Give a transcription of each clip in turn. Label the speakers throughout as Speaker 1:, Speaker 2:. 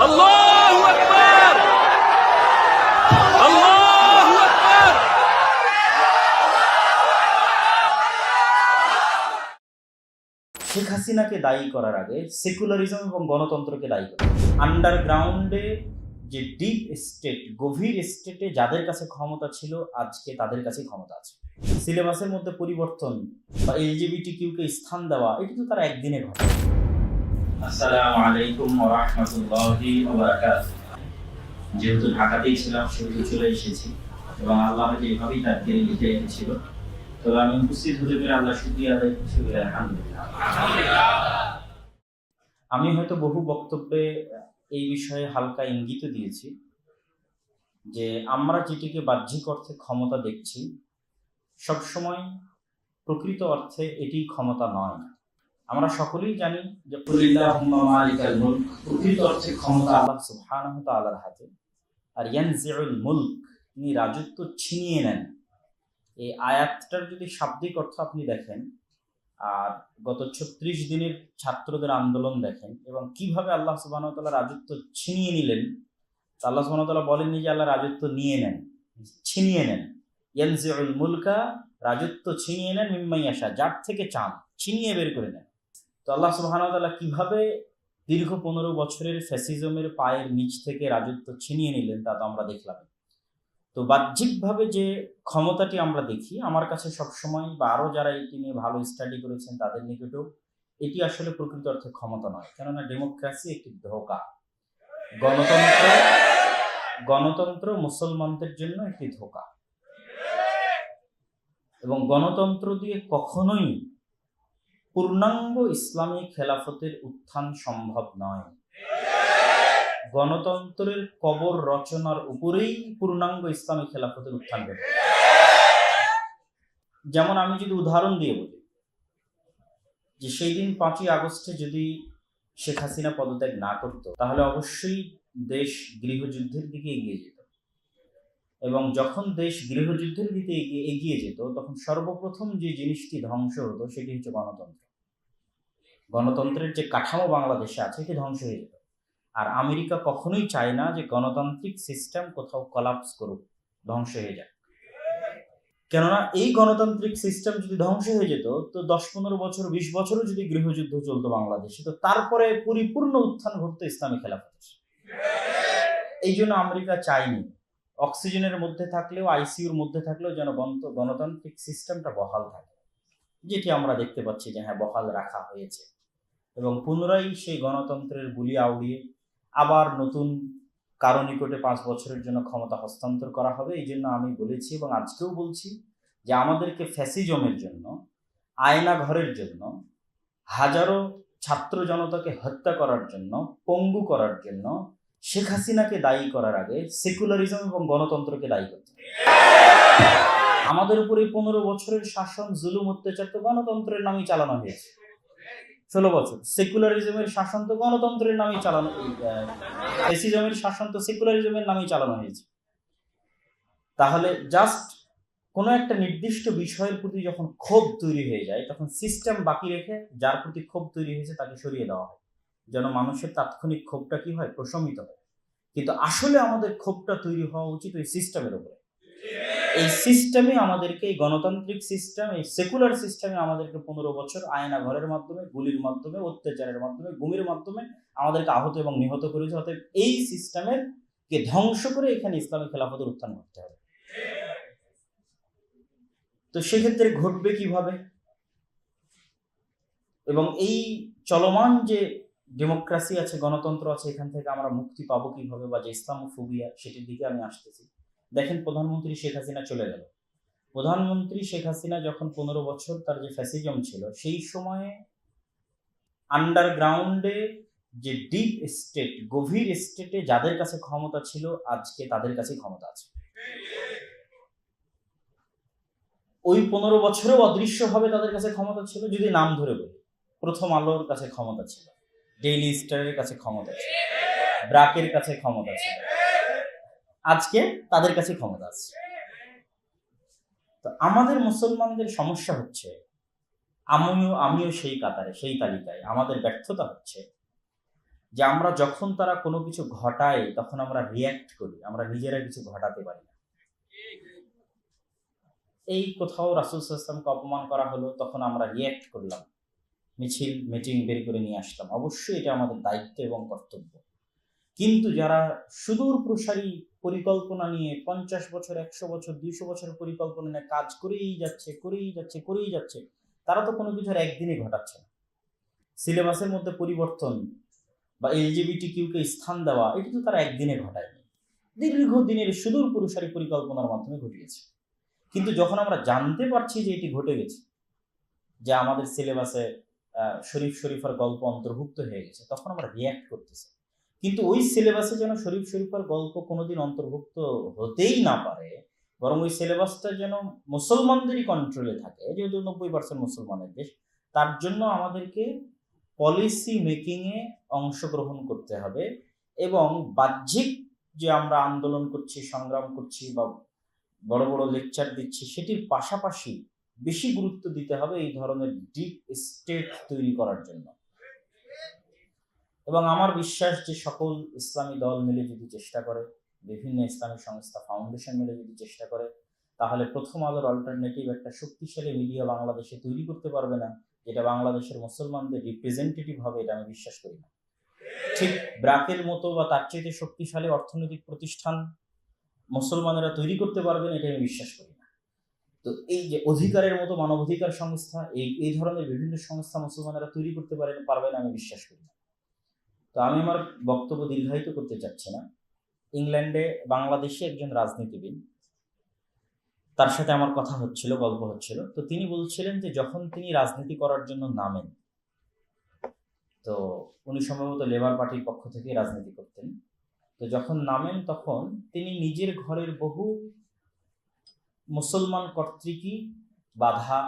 Speaker 1: আল্লাহু আকবার, আল্লাহু আকবার।
Speaker 2: শেখ হাসিনাকে দায়ী করার আগে সেকুলারিজম এবং গণতন্ত্রকে দায়ী করে আন্ডারগ্রাউন্ডে যে ডিপ স্টেট, গভীর স্টেটে যাদের কাছে ক্ষমতা ছিল আজকে তাদের কাছে ক্ষমতা আছে। সিলেবাসের মধ্যে পরিবর্তন বা এলজিবিটি কিউকে স্থান দেওয়া, এটি তো তারা একদিনে ঘটে। আসসালামু আলাইকুম ওয়া রাহমাতুল্লাহি ওয়া বারাকাতুহু। যেহেতু ঢাকাতেই ছিলাম সেহেতু চলে এসেছি এবং আল্লাহ যেভাবেই তাকে লিখে রেখেছিল, তবে আমি উপস্থিত হতে পেরে আল্লাহ শুকরিয়া আদায় করছি। আলহামদুলিল্লাহ। আমি হয়তো বহু বক্তব্যে এই বিষয়ে হালকা ইঙ্গিত দিয়েছি যে আমরা যেটিকে বাহ্যিক অর্থে ক্ষমতা দেখছি, সবসময় প্রকৃত অর্থে এটি ক্ষমতা নয়। আমরা সকলেই জানি যে কুলিল্লাহুম্মা মালিকাল মুলক, প্রকৃত অর্থে ক্ষমতা আল্লাহ সুবহানাহু ওয়া তাআলার হাতে। আর ইয়ানজিউল মুলক, তিনি রাজত্ব ছিনিয়ে নেন। এই আয়াতটার যদি শাব্দিক অর্থ আপনি দেখেন আর গত ৩৬ দিনের ছাত্রদের আন্দোলন দেখেন এবং কিভাবে আল্লাহ সুবহানাহু ওয়া তাআলা রাজত্ব ছিনিয়ে নিলেন, আল্লাহ সুবহানাহু ওয়া তাআলা বলেননি যে আল্লাহ রাজত্ব নিয়ে নেন, ছিনিয়ে নেন। ইয়ানজিউল মুলকা, রাজত্ব ছিনিয়ে নেন মিম্মান ইয়াশা, যার থেকে চান ছিনিয়ে বের করে নেন। তো আল্লাহ সুবহানাহু ওয়া তাআলা কিভাবে দীর্ঘ ১৫ বছরের ফ্যাসিজমের পায়ের নিচ থেকে রাজত্ব ছিনিয়ে নিলেন তা তো আমরা দেখলাম। তো বাহ্যিকভাবে যে ক্ষমতাটি আমরা দেখি, আমার কাছে সবসময় বা আরও যারা এটি নিয়ে ভালো স্টাডি করেছেন তাদের নিকটেও এটি আসলে প্রকৃত অর্থে ক্ষমতা নয়। কেননা ডেমোক্রেসি একটি ধোঁকা, গণতন্ত্র মুসলমানদের জন্য একটি ধোঁকা, এবং গণতন্ত্র দিয়ে কখনোই পূর্ণাঙ্গ ইসলামী খেলাফতের উত্থান সম্ভব নয়। গণতন্ত্রের কবর রচনার উপরেই পূর্ণাঙ্গ ইসলামী খেলাফতের উত্থান ঘটে। যেমন আমি যদি উদাহরণ দিয়ে বলি যে সেই দিন ৫ই আগস্টে যদি শেখ হাসিনা পদত্যাগ না করত, তাহলে অবশ্যই দেশ গৃহযুদ্ধের দিকে এগিয়ে যেত। এবং যখন দেশ গৃহযুদ্ধের দিকে এগিয়ে যেত, তখন সর্বপ্রথম যে জিনিসটি ধ্বংস হতো সেটি হচ্ছে গণতন্ত্র। গণতন্ত্রের যে কাঠামো বাংলাদেশে আছে এটি ধ্বংস হয়ে যেত। আর আমেরিকা কখনোই চায় না যে গণতান্ত্রিক সিস্টেম কোথাও কলাপস করুক, ধ্বংস হয়ে যায়। কেননা এই গণতান্ত্রিক সিস্টেম যদি ধ্বংস হয়ে যেত, তো ১০-১৫ বছর ২০ বছরও যদি গৃহযুদ্ধ চলতো বাংলাদেশে, তো তারপরে পরিপূর্ণ উত্থান ঘটতো ইসলামী খেলাফতের। এই জন্য আমেরিকা চায়নি অক্সিজেনের মধ্যে থাকলেও, আইসিইউর মধ্যে থাকলেও যেন গণতান্ত্রিক সিস্টেমটা বহাল থাকে, যেটি আমরা দেখতে পাচ্ছি যে হ্যাঁ, বহাল রাখা হয়েছে। এবং পুনরায় সেই গণতন্ত্রের বুলি আউড়িয়ে আবার নতুন কারো নিকটে ৫ বছরের জন্য ক্ষমতা হস্তান্তর করা হবে। এই জন্য আমি বলেছি এবং আজকেও বলছি যে আমাদেরকে ফ্যাসিজমের জন্য, আয়না ঘরের জন্য, হাজারো ছাত্র জনতাকে হত্যা করার জন্য, পঙ্গু করার জন্য শেখ হাসিনাকে দায়ী করার আগে সেকুলারিজম এবং গণতন্ত্রকে দায়ী করতে হবে। আমাদের উপরে ১৫ বছরের শাসন, জুলুম, অত্যাচার তো গণতন্ত্রের নামেই চালানো হয়েছে। ১৬ বছর সেকুলারিজমের শাসন তো গণতন্ত্রের নামেই চালানো, ফ্যাসিজমের শাসন তো সেকুলারিজমের নামেই চালানো হয়েছে। তাহলে জাস্ট কোনো একটা নির্দিষ্ট বিষয়ের প্রতি যখন ক্ষোভ তৈরি হয়ে যায়, তখন সিস্টেম বাকি রেখে যার প্রতি ক্ষোভ তৈরি হয়েছে তাকে সরিয়ে দেওয়া হয়, যেন মানুষের তাৎক্ষণিক ক্ষোভটা কি হয়, প্রশমিত হয়। কিন্তু আসলে আমাদের ক্ষোভটা তৈরি হওয়া উচিত ওই সিস্টেমের উপরে। এই সিস্টেমে আমাদেরকে, এই গণতান্ত্রিক সিস্টেম, এই সেকুলার সিস্টেমে আমাদেরকে ১৫ বছর আয়না ঘরের মাধ্যমে, গুলির মাধ্যমে, অত্যাচারের মাধ্যমে, গুমের মাধ্যমে আমাদেরকে আহত এবং নিহত করেছে। অতএব এই সিস্টেমের কে ধ্বংস করে এখানে ইসলামী খেলাফতের উত্থান করতে হবে। তো সেক্ষেত্রে ঘটবে কিভাবে? এবং এই চলমান যে ডেমোক্রেসি আছে, গণতন্ত্র আছে, এখান থেকে আমরা মুক্তি পাবো কিভাবে, বা যে ইসলামোফোবিয়া, সেটির দিকে আমি আসতেছি। দেখেন, প্রধানমন্ত্রী শেখ হাসিনা চলে গেল। প্রধানমন্ত্রী শেখ হাসিনা যখন ১৫ বছর তার যে ফ্যাসিজম ছিল, সেই সময়ে আন্ডারগ্রাউন্ডে যে ডিপ স্টেট, গভীর স্টেটে যাদের কাছে ক্ষমতা ছিল আজকে তাদের কাছে ক্ষমতা আছে। ওই ১৫ বছরেও অদৃশ্যভাবে তাদের কাছে ক্ষমতা ছিল। যদি নাম ধরে বলি, প্রথম আলোর কাছে ক্ষমতা ছিল, ডেইলি স্টারের কাছে ক্ষমতা ছিল, ব্রাকের কাছে ক্ষমতা ছিল, আজকে তাদের কাছে ক্ষমতা আছে। তো আমাদের মুসলমানদের সমস্যা হচ্ছে, আমিও সেই কাতারে, সেই তালিকায়। আমাদের ব্যর্থতা হচ্ছে যে আমরা যখন তারা কোনো কিছু ঘটায় তখন আমরা রিয়্যাক্ট করি, আমরা নিজেরা কিছু ঘটাতে পারি না। এই কোথাও রাসূল সাল্লাল্লাহু আলাইহি ওয়াসাল্লামকে অপমান করা হলো, তখন আমরা রিয়্যাক্ট করলাম, মিছিল মিটিং বের করে নিয়ে আসলাম। অবশ্যই এটা আমাদের দায়িত্ব এবং কর্তব্য। কিন্তু যারা সুদূর প্রসারী পরিকল্পনা নিয়ে 50 বছর, 100 বছর, 200 বছরের পরিকল্পনা নিয়ে কাজ করেই যাচ্ছে, তারা তো কোনো কিছু আর একদিনে ঘটাচ্ছে না। সিলেবাসের মধ্যে পরিবর্তন বা এলজিবিটিকিউকে স্থান দেওয়া, এটা তো তারা একদিনে ঘটায়নি, দীর্ঘদিনের সুদূর প্রসারী পরিকল্পনার মাধ্যমে ঘটিয়েছে। কিন্তু যখন আমরা জানতে পারছি যে এটি ঘটে গেছে, যে আমাদের সিলেবাসে শরীফার গল্প অন্তর্ভুক্ত হয়ে গেছে, তখন আমরা রিয়্যাক্ট করতেছি। কিন্তু ওই সিলেবাসে যেন শরীফার গল্প কোনোদিন অন্তর্ভুক্ত হতেই না পারে, বরং ওই সিলেবাসটা যেন মুসলমানদেরই কন্ট্রোলে থাকে, যেহেতু 90% মুসলমানের দেশ। তার জন্য আমাদেরকে পলিসি মেকিংয়ে অংশগ্রহণ করতে হবে এবং বাহ্যিক যে আমরা আন্দোলন করছি, সংগ্রাম করছি বা বড় বড় লেকচার দিচ্ছি, সেটির পাশাপাশি বেশি গুরুত্ব দিতে হবে এই ধরনের ডিপ স্টেট তৈরি করার জন্য। এবং আমার বিশ্বাস যে সকল ইসলামী দল মিলে যদি চেষ্টা করে, বিভিন্ন ইসলামী সংস্থা ফাউন্ডেশন মিলে যদি চেষ্টা করে, তাহলে প্রথম আলোর অল্টারনেটিভ একটা শক্তিশালী মিডিয়া বাংলাদেশে তৈরি করতে পারবে না, যেটা বাংলাদেশের মুসলমানদের রিপ্রেজেন্টেটিভ হবে, এটা আমি বিশ্বাস করি না। ঠিক ব্র্যাকের মতো বা তার চাইতে শক্তিশালী অর্থনৈতিক প্রতিষ্ঠান মুসলমানেরা তৈরি করতে পারবেন, এটা আমি বিশ্বাস করি না। তো এই যে অধিকারের মতো মানবাধিকার সংস্থা, এই ধরনের বিভিন্ন সংস্থা মুসলমানেরা তৈরি করতে পারবেন, আমি বিশ্বাস করি না। তো আমি আমার বক্তব্য দীর্ঘায়িত করতে চাচ্ছি না। ইংল্যান্ডে বাংলাদেশে একজন রাজনীতিবিদ, তার সাথে আমার কথা হচ্ছিল, গল্প হচ্ছিল। তো তিনি বলছিলেন যে যখন তিনি রাজনীতি করার জন্য নামেন, তো উনি সম্ভবত লেবার পার্টির পক্ষ থেকে রাজনীতি করতেন। তো যখন নামেন তখন তিনি নিজের ঘরের বহু মুসলমান কর্তৃকই বাধা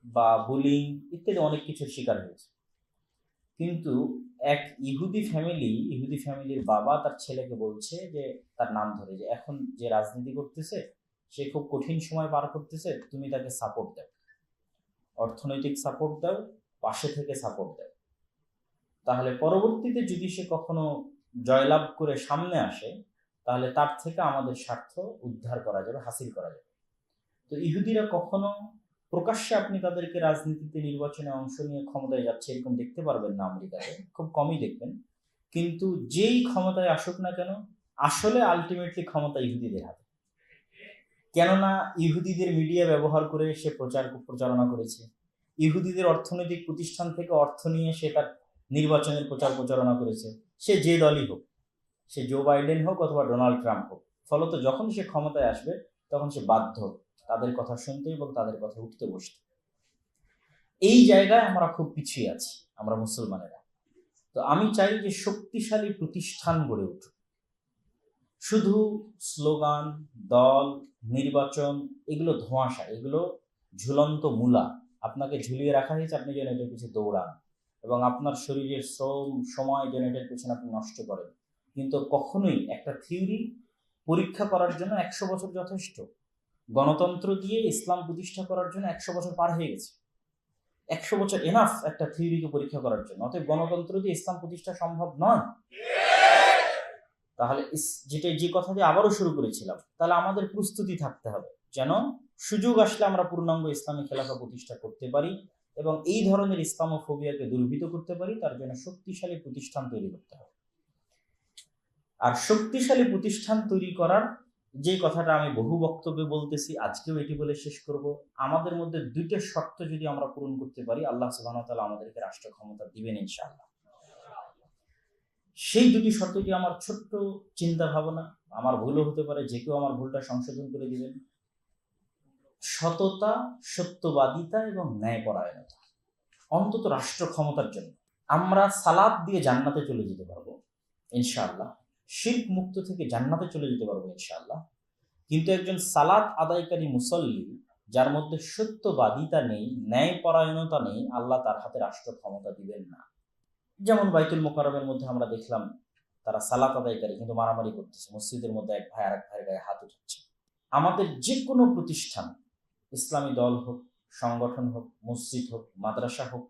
Speaker 2: বা বুলিং ইত্যাদি অনেক কিছুর শিকার হয়েছে। কিন্তু এক ইহুদি ফ্যামিলির বাবা তার ছেলেকে বলছে, যে তার নাম ধরে, যে এখন যে রাজনীতি করতেছে সে খুব কঠিন সময় পার করতেছে, তুমি তাকে সাপোর্ট দাও, অর্থনৈতিক সাপোর্ট দাও, পাশে থেকে সাপোর্ট দাও, তাহলে পরবর্তীতে যদি সে কখনো জয়লাভ করে সামনে আসে, তাহলে তার থেকে আমাদের স্বার্থ উদ্ধার করা যাবে, হাসিল করা যাবে। তো ইহুদিরা কখনো প্রকাশ্যে আপনি তাদেরকে রাজনীতিতে নির্বাচনে অংশ নিয়ে ক্ষমতায় যাচ্ছে এরকম দেখতে পারবেন না, আমেরিকাতে খুব কমই দেখবেন। কিন্তু যেই ক্ষমতায় আসুক না কেন, আসলে আলটিমেটলি ক্ষমতা ইহুদিদের হাতে। কেননা ইহুদিদের মিডিয়া ব্যবহার করে সে প্রচারণা করেছে, ইহুদিদের অর্থনৈতিক প্রতিষ্ঠান থেকে অর্থ নিয়ে সে তার নির্বাচনের প্রচারণা করেছে। সে যে দলই হোক, সে জো বাইডেন হোক অথবা ডোনাল্ড ট্রাম্প হোক, ফলত যখন সে ক্ষমতায় আসবে তখন সে বাধ্য তাদের কথা শুনতে এবং তাদের কথা উঠতে বসতে। এই জায়গায় আমরা খুব পিছিয়ে আছি, আমরা মুসলমানেরা। তো আমি চাই যে শক্তিশালী প্রতিষ্ঠান গড়ে উঠুক। শুধু স্লোগান, দল, নির্বাচন এগুলো ধোঁয়াশা, এগুলো ঝুলন্ত মূলা। আপনাকে ঝুলিয়ে রাখা হয়েছে, আপনি যেন এটার পিছনে দৌড়ান এবং আপনার শরীরের শ্রম সময় যেন এটার পিছনে আপনি নষ্ট করেন। কিন্তু কখনোই একটা থিওরি পরীক্ষা করার জন্য 100 বছর যথেষ্ট। গণতন্ত্র দিয়ে ইসলাম প্রতিষ্ঠা করার জন্য 100 বছর পার হয়ে গেছে। 100 বছর এনাফ একটা থিওরিকে পরীক্ষা করার জন্য। অতএব গণতন্ত্র দিয়ে ইসলাম প্রতিষ্ঠা সম্ভব নয়। তাহলে যে কথা দিয়ে আবারও শুরু করেছিলাম, তাহলে আমাদের প্রস্তুতি থাকতে হবে যেন সুযোগ আসলে আমরা পূর্ণাঙ্গ ইসলামী খেলাফা প্রতিষ্ঠা করতে পারি এবং এই ধরনের ইসলামোফোবিয়াকে দুর্বৃত্ত করতে পারি। তার জন্য শক্তিশালী প্রতিষ্ঠান তৈরি করতে হবে। আর শক্তিশালী প্রতিষ্ঠান তৈরি করার যে কথাটা আমি বহু বক্তব্যে বলতেছি, আজকেও এটি বলে শেষ করব, আমাদের মধ্যে দুইটা শর্ত যদি আমরা পূরণ করতে পারি, আল্লাহ সুবহানাহু ওয়া তাআলা আমাদেরকে রাষ্ট্র ক্ষমতা দিবেন ইনশাআল্লাহ। সেই দুটি শর্তটি আমার ছোট্ট চিন্তা ভাবনা, আমার ভুলও হতে পারে, যে কেউ আমার ভুলটা সংশোধন করে দিবেন। সততা, সত্যবাদিতা এবং ন্যায়পরায়ণতা, অন্তত রাষ্ট্র ক্ষমতার জন্য। আমরা সালাত দিয়ে জান্নাতে চলে যেতে পারবো ইনশাআল্লাহ, শিরক মুক্ত থেকে জান্নাতে চলে যেতে পারবো ইনশাআল্লাহ। কিন্তু একজন সালাত আদায়কারী মুসল্লি যার মধ্যে সত্যবাদিতা নেই, ন্যায়পরায়ণতা নেই, আল্লাহ তার হাতে রাষ্ট্র ক্ষমতা দিবেন না। যেমন বাইতুল মোকাররমের মধ্যে আমরা দেখলাম তারা সালাত আদায়কারী কিন্তু মারামারি করতেছে, মসজিদের মধ্যে এক ভাই আরেক ভাইয়ের গায়ে হাত উঠাচ্ছে। আমাদের যে কোনো প্রতিষ্ঠান, ইসলামী দল হোক, সংগঠন হোক, মসজিদ হোক, মাদ্রাসা হোক,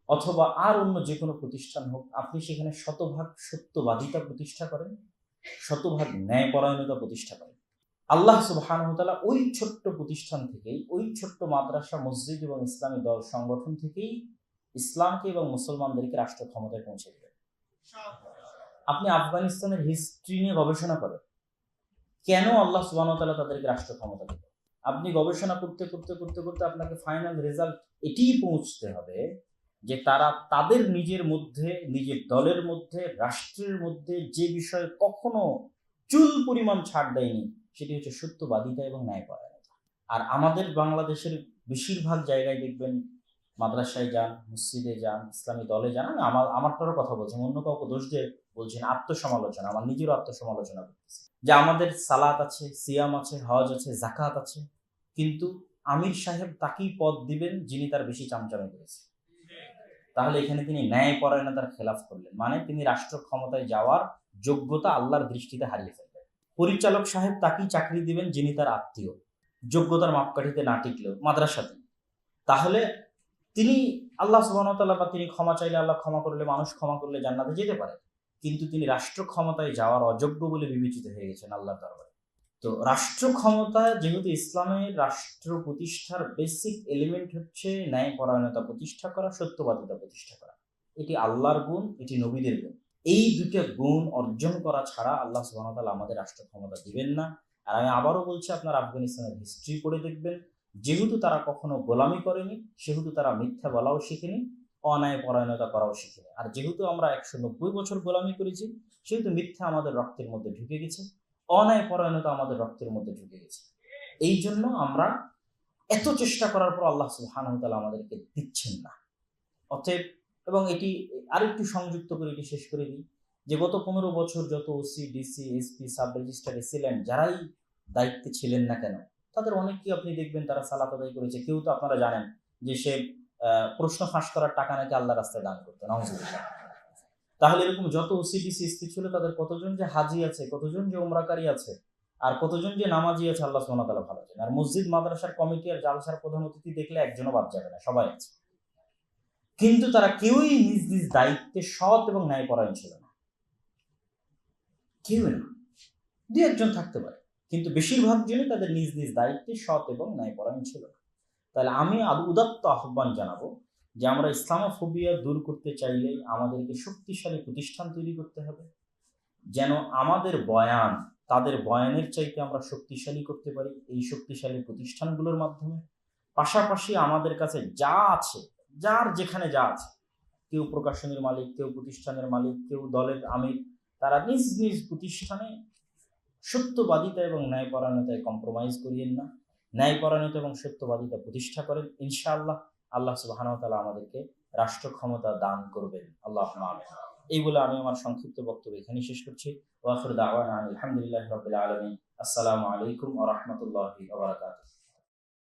Speaker 2: অথবা আর অন্য যে কোনো প্রতিষ্ঠান হোক, আপনি সেখানে শতভাগ সত্যবাদিতা প্রতিষ্ঠা করেন, শতভাগ ন্যায়পরায়ণতা প্রতিষ্ঠা করেন। আল্লাহ সুবহানাহু ওয়া তাআলা ওই ছোট্ট প্রতিষ্ঠান থেকেই, ওই ছোট্ট মাদ্রাসা, মসজিদ এবং ইসলামী দল সংগঠন থেকেই ইসলামকে এবং মুসলমানদেরকে রাষ্ট্র ক্ষমতায় পৌঁছে দেবেন। আপনি আফগানিস্তানের হিস্ট্রি নিয়ে গবেষণা করেন, কেন আল্লাহ সুবহানাহু ওয়া তাআলা তাদেরকে রাষ্ট্র ক্ষমতা দিবেন। আপনি গবেষণা করতে করতে করতে করতে আপনাকে ফাইনাল রেজাল্ট এটিই পৌঁছতে হবে যে তারা তাদের নিজের মধ্যে, নিজের দলের মধ্যে, রাষ্ট্রের মধ্যে যে বিষয়ে কখনো চুল পরিমাণ ছাড় দেয়নি, সেটি হচ্ছে সত্যবাদিতা এবং ন্যায়পরায়ণতা। আর আমাদের বাংলাদেশের বেশিরভাগ জায়গায় দেখবেন, মাদ্রাসায় যান, মসজিদে যান, ইসলামী দলে যান, আমি আমারটারও কথা বলছি, অন্য কাউকে দোষ দিয়ে বলছি না, আত্মসমালোচনা, আমার নিজেরও আত্মসমালোচনা করতেছি যে আমাদের সালাত আছে, সিয়াম আছে, হজ আছে, জাকাত আছে, কিন্তু আমির সাহেব তাকেই পদ দিবেন যিনি তার বেশি চামচামি করেছে। তাহলে এখানে তিনি ন্যায়পরায়ণতার খেলাফ করলেন, মানে তিনি রাষ্ট্র ক্ষমতায় যাওয়ার যোগ্যতা আল্লাহর দৃষ্টিতে হারিয়ে ফেললেন। পরিচালক সাহেব তাকেই চাকরি দিবেন যিনি তার আত্মীয়, যোগ্যতার মাপকাঠিতে না টিকলেও মাদ্রাসাতে। তাহলে তিনি আল্লাহ সুবহানাহু ওয়া তাআলা, বা তিনি ক্ষমা চাইলে আল্লাহ ক্ষমা করলে, মানুষ ক্ষমা করলে জান্নাতে যেতে পারে, কিন্তু তিনি রাষ্ট্র ক্ষমতায় যাওয়ার অযোগ্য বলে বিবেচিত হয়ে গেছেন আল্লাহর দরবারে। তো রাষ্ট্র ক্ষমতা, যেহেতু ইসলামের রাষ্ট্র প্রতিষ্ঠার বেসিক এলিমেন্ট হচ্ছে ন্যায়পরায়ণতা প্রতিষ্ঠা করা, সত্যবাদিতা প্রতিষ্ঠা করা, এটি আল্লাহর গুণ, এটি নবীদের গুণ। এই দুটো গুণ অর্জন করা ছাড়া আল্লাহ সুবহানাহু ওয়া তাআলা আমাদের রাষ্ট্র ক্ষমতা দিবেন না। আর আমি আবারও বলছি, আপনার আফগানিস্তানের হিস্ট্রি পড়ে দেখবেন, যেহেতু তারা কখনো গোলামি করেনি, সেহেতু তারা মিথ্যা বলাও শিখেনি, অন্যায় পরায়ণতা করাও শিখেনি। আর যেহেতু আমরা 190 বছর গোলামি করেছি, সেহেতু মিথ্যা আমাদের রক্তের মধ্যে ঢুকে গেছে, অন্যায় পরায়ণতা আমাদের রক্তের মধ্যে ঢুকে গেছে। এই জন্য আমরা এত চেষ্টা করার পর আল্লাহ সুবহানাহু ওয়া তাআলা আমাদেরকে দিচ্ছেন না। অতএব, এবং এটি আরেকটু সংযুক্ত করে এটি শেষ করে দিই, যে গত 15 বছর যত OC, DC, SP, sub registrar, AC land যারাই দায়িত্বে ছিলেন না কেন, তাদের অনেকেই আপনি দেখবেন তারা সালাত আদায় করেছে। কেউ তো আপনারা জানেন যে সে প্রশ্ন ফাঁস করার টাকা নাকি আল্লাহ রাস্তায় দান করতো, নাউজুবিল্লাহ। তাহলে এরকম যত ওসি, ডিসি, এসপি ছিল, তাদের কতজন যে হাজি আছে, কতজন যে উমরাকারী আছে, আর কতজন যে নামাজি আছে, আল্লাহ সুবহানাহু ওয়া তাআলা ভালো জানেন। আর মসজিদ মাদ্রাসার কমিটি আর জালসার প্রধান অতিথি দেখলে একজনও বাদ যাবে না, সবাই আছে। কিন্তু তারা কেউই নিজ নিজ দায়িত্বে সৎ এবং ন্যায়পরায়ণ ছিল না, কেউই না, দু একজন থাকতে পারে, কিন্তু বেশিরভাগ জনই তাদের নিজ নিজ দায়িত্বে সৎ এবং ন্যায়পরায়ণ ছিল না। তাহলে আমি উদাত্ত আহ্বান জানাবো যে আমরা ইসলামোফোবিয়া দূর করতে চাইলে আমাদেরকে শক্তিশালী প্রতিষ্ঠান তৈরি করতে হবে, যেন আমাদের বয়ান তাদের বয়ানের চাইতে আমরা শক্তিশালী করতে পারি এই শক্তিশালী প্রতিষ্ঠানগুলোর মাধ্যমে। পাশাপাশি আমাদের কাছে যা আছে, যার যেখানে যা আছে, কেউ প্রকাশনীর মালিক, কেউ প্রতিষ্ঠানের মালিক, কেউ দলের আমির, তারা নিজ নিজ প্রতিষ্ঠানে সত্যবাদিতা এবং ন্যায়পরায়ণতায় কম্প্রোমাইজ করিয়েন না, ন্যায়পরায়ণতা এবং সত্যবাদিতা প্রতিষ্ঠা করেন। ইনশাআল্লাহ আল্লাহ সুবহানাহু ওয়া তাআলা আমাদেরকে রাষ্ট্র ক্ষমতা দান করবেন, আল্লাহুম্মা আমিন। এই বলে আমি আমার সংক্ষিপ্ত বক্তব্য এখানে শেষ করছি। ওয়া আখিরু দাওয়ানা আলহামদুলিল্লাহি রাব্বিল আলামিন। আসসালামু আলাইকুম ওয়া রাহমাতুল্লাহি ওয়া বারাকাতুহু।